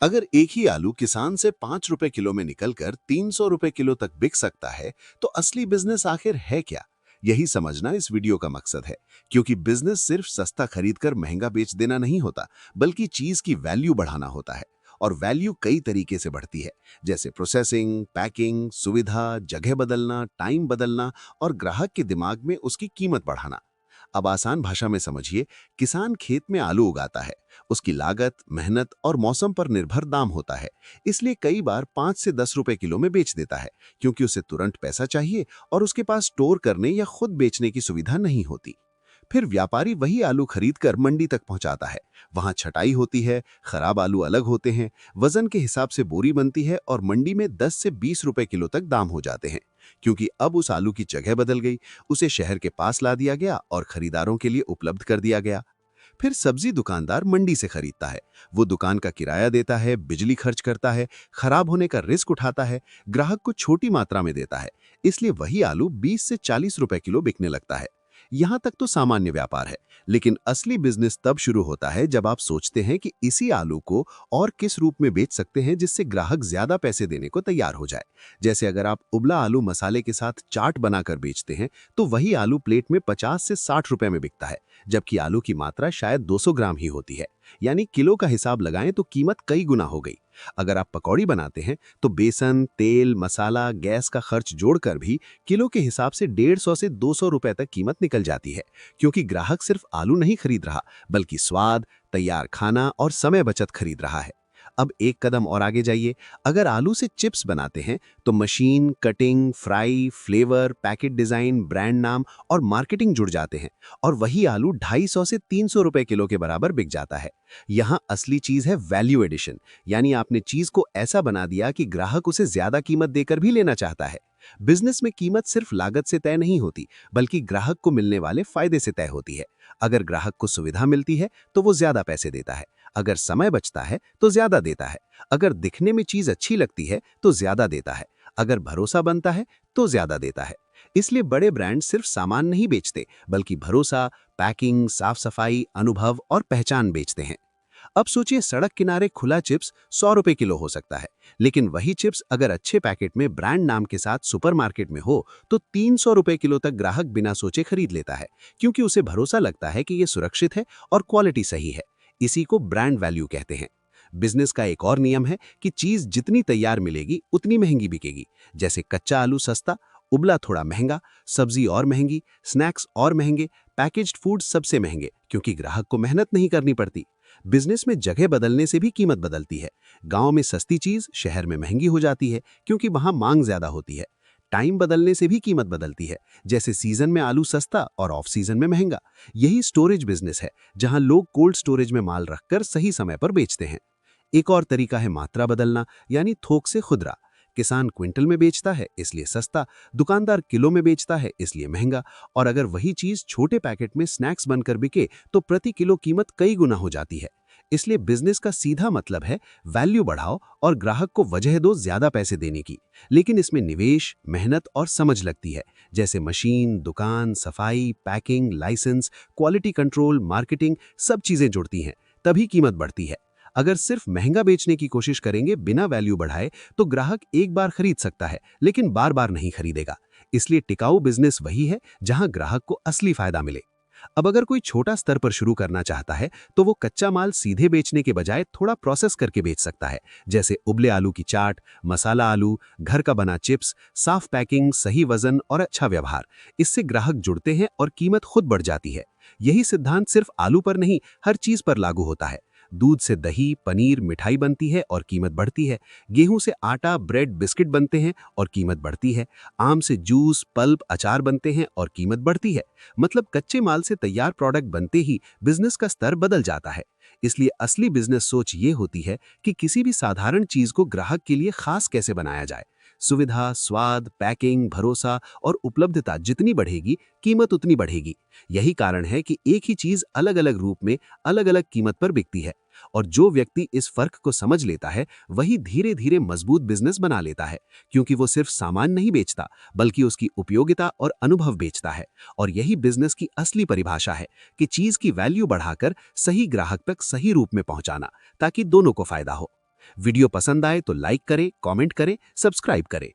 अगर एक ही आलू किसान से 5 रुपए किलो में निकलकर 300 रुपए किलो तक बिक सकता है, तो असली बिजनेस आखिर है क्या? यही समझना इस वीडियो का मकसद है, क्योंकि बिजनेस सिर्फ सस्ता खरीदकर महंगा बेच देना नहीं होता, बल्कि चीज की वैल्यू बढ़ाना होता है। और वैल्यू कई तरीके से बढ़ती है, जैसे प्रोसेसिंग, पैकिंग, सुविधा, जगह बदलना, टाइम बदलना और ग्राहक के दिमाग में उसकी कीमत बढ़ाना। अब आसान भाषा में समझिए, किसान खेत में आलू उगाता है। उसकी लागत, मेहनत और मौसम पर निर्भर दाम होता है। इसलिए कई बार 5 से 10 रुपए किलो में बेच देता है, क्योंकि उसे तुरंत पैसा चाहिए और उसके पास स्टोर करने या खुद बेचने की सुविधा नहीं होती। फिर व्यापारी वही आलू खरीद कर मंडी तक पहुंचाता है। वहां छटाई होती है, खराब आलू अलग होते हैं, वजन के हिसाब से बोरी बनती है और मंडी में 10 से 20 रुपए किलो तक दाम हो जाते हैं। क्योंकि अब उस आलू की जगह बदल गई, उसे शहर के पास ला दिया गया और खरीदारों के लिए उपलब्ध कर दिया गया। फिर सब्जी दुकानदार मंडी से खरीदता है। वो दुकान का किराया देता है, बिजली खर्च करता है, खराब होने का रिस्क उठाता है, ग्राहक को छोटी मात्रा में देता है। इसलिए वही आलू 20 से 40 रुपए किलो बिकने लगता है। यहां तक तो सामान्य व्यापार है, लेकिन असली बिजनेस तब शुरू होता है जब आप सोचते हैं कि इसी आलू को और किस रूप में बेच सकते हैं जिससे ग्राहक ज्यादा पैसे देने को तैयार हो जाए। जैसे अगर आप उबला आलू मसाले के साथ चाट बनाकर बेचते हैं, तो वही आलू प्लेट में 50 से 60 रुपए में बिकता है, जबकि आलू की मात्रा शायद 200 ग्राम ही होती है। यानी किलो का हिसाब लगाएं तो कीमत कई गुना हो गई। अगर आप पकौड़ी बनाते हैं, तो बेसन, तेल, मसाला, गैस का खर्च जोड़कर भी किलो के हिसाब से 150 से 200 रुपए तक कीमत निकल जाती है, क्योंकि ग्राहक सिर्फ आलू नहीं खरीद रहा, बल्कि स्वाद, तैयार खाना और समय बचत खरीद रहा है। अब एक कदम और आगे जाइए। अगर आलू से चिप्स बनाते हैं, तो machine, cutting, fry, flavour, packet design, brand नाम और मार्केटिंग जुड़ जाते हैं, और वही आलू 250 से 300 रुपए किलो के बराबर बिक जाता है। यहाँ असली चीज है वैल्यू एडिशन, यानी आपने चीज को ऐसा बना दिया कि ग्राहक उसे ज्यादा कीमत देकर भी लेना चाहता है। बिजनेस में कीमत सिर्फ लागत से तय नहीं होती, बल्कि ग्राहक को मिलने वाले फायदे से तय होती है। अगर ग्राहक को सुविधा मिलती है, तो वो ज्यादा पैसे देता है। अगर समय बचता है, तो ज्यादा देता है। अगर दिखने में चीज अच्छी लगती है, तो ज्यादा देता है। अगर भरोसा बनता है, तो ज्यादा देता है। इसलिए बड़े ब्रांड सिर्फ सामान नहीं बेचते, बल्कि भरोसा, पैकिंग, साफ सफाई, अनुभव और पहचान बेचते हैं। अब सोचिए, सड़क किनारे खुला चिप्स 100 रुपए किलो हो सकता है, लेकिन वही चिप्स अगर अच्छे पैकेट में ब्रांड नाम के साथ सुपरमार्केट में हो, तो 300 रुपए किलो तक ग्राहक बिना सोचे खरीद लेता है, क्योंकि उसे भरोसा लगता है कि ये सुरक्षित है और क्वालिटी सही है। इसी को ब्रांड वैल्यू कहते हैं। बिजनेस का एक और नियम है कि चीज जितनी तैयार मिलेगी, उतनी महंगी बिकेगी। जैसे कच्चा आलू सस्ता, उबला थोड़ा महंगा, सब्जी और महंगी, स्नैक्स और महंगे, पैकेज्ड फूड सबसे महंगे, क्योंकि ग्राहक को मेहनत नहीं करनी पड़ती। बिजनेस में जगह बदलने से भी कीमत बदलती है। गांव में सस्ती चीज शहर में महंगी हो जाती है, क्योंकि वहां मांग ज्यादा होती है। टाइम बदलने से भी कीमत बदलती है, जैसे सीजन में आलू सस्ता और ऑफ सीजन में महंगा। यही स्टोरेज बिजनेस है, जहां लोग कोल्ड स्टोरेज में माल रखकर सही समय पर बेचते हैं। एक और तरीका है मात्रा बदलना, यानी थोक से खुदरा। किसान क्विंटल में बेचता है, इसलिए सस्ता। दुकानदार किलो में बेचता है, इसलिए महंगा। और अगर वही चीज छोटे पैकेट में स्नैक्स बनकर बिके, तो प्रति किलो कीमत कई गुना हो जाती है। इसलिए बिजनेस का सीधा मतलब है वैल्यू बढ़ाओ और ग्राहक को वजह दो ज्यादा पैसे देने की। लेकिन इसमें निवेश, मेहनत और समझ लगती है, जैसे मशीन, दुकान, सफाई, packing, license, quality control, marketing, सब चीजें जुड़ती हैं, तभी कीमत बढ़ती है। अगर सिर्फ महंगा बेचने की कोशिश करेंगे बिना वैल्यू बढ़ाए, तो ग्राहक एक बार खरीद सकता है, लेकिन बार बार नहीं खरीदेगा। इसलिए टिकाऊ बिजनेस वही है जहां ग्राहक को असली फायदा मिले। अब अगर कोई छोटा स्तर पर शुरू करना चाहता है, तो वो कच्चा माल सीधे बेचने के बजाय थोड़ा प्रोसेस करके बेच सकता है, जैसे उबले आलू की चाट, मसाला आलू, घर का बना चिप्स, साफ पैकिंग, सही वजन और अच्छा व्यवहार। इससे ग्राहक जुड़ते हैं और कीमत खुद बढ़ जाती है। यही सिद्धांत सिर्फ आलू पर नहीं, हर चीज पर लागू होता है। दूध से दही, पनीर, मिठाई बनती है और कीमत बढ़ती है। गेहूं से आटा, ब्रेड, बिस्किट बनते हैं और कीमत बढ़ती है। आम से जूस, पल्प, अचार बनते हैं और कीमत बढ़ती है। मतलब कच्चे माल से तैयार प्रोडक्ट बनते ही बिजनेस का स्तर बदल जाता है। इसलिए असली बिजनेस सोच ये होती है कि किसी भी साधारण चीज को ग्राहक के लिए खास कैसे बनाया जाए। सुविधा, स्वाद, पैकिंग, भरोसा और उपलब्धता जितनी बढ़ेगी, कीमत उतनी बढ़ेगी। यही कारण है कि एक ही चीज अलग अलग रूप में अलग अलग कीमत पर बिकती है। और जो व्यक्ति इस फर्क को समझ लेता है, वही धीरे धीरे मजबूत बिजनेस बना लेता है, क्योंकि वो सिर्फ सामान नहीं बेचता, बल्कि उसकी उपयोगिता और अनुभव बेचता है। और यही बिजनेस की असली परिभाषा है कि चीज की वैल्यू बढ़ाकर सही ग्राहक तक सही रूप में पहुंचाना, ताकि दोनों को फायदा हो। वीडियो पसंद आए तो लाइक करें, कमेंट करें, सब्सक्राइब करें।